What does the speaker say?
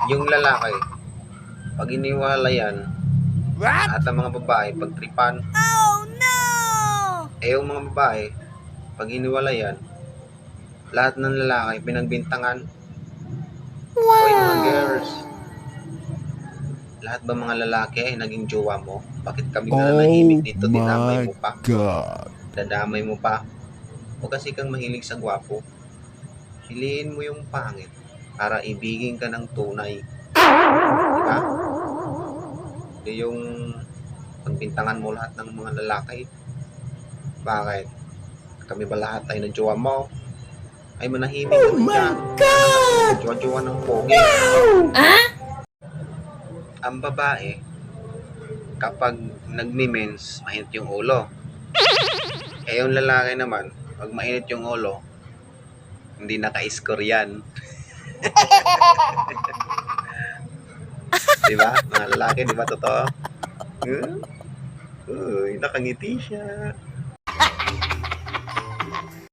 Yung lalaki, pag iniwalayan, What? at ang mga babae, pag tripan, Oh no! yung mga babae, pag iniwalayan, lahat ng lalaki, pinagbintangan. Hoy mga girls, lahat ba mga lalaki ay naging jowa mo? Bakit kami nananahimik dito, dinamay mo pa? God. Dadamay mo pa? O kasi kang mahilig sa gwapo? Piliin mo yung pangit para ibigin ka ng tunay. Diba? Hindi yung pagbintangan mo lahat ng mga lalaki. Bakit? Kami ba lahat ay ng jowa mo? Ay manahimik naman dyan. God! Jowa-jowa ng pogi. Ang babae, kapag nagmi-mens, mainit yung ulo. Yung lalaki naman, pag mainit yung ulo, hindi naka-score yan. Diba? Mga lalaki, diba totoo? Uy, nakangiti siya.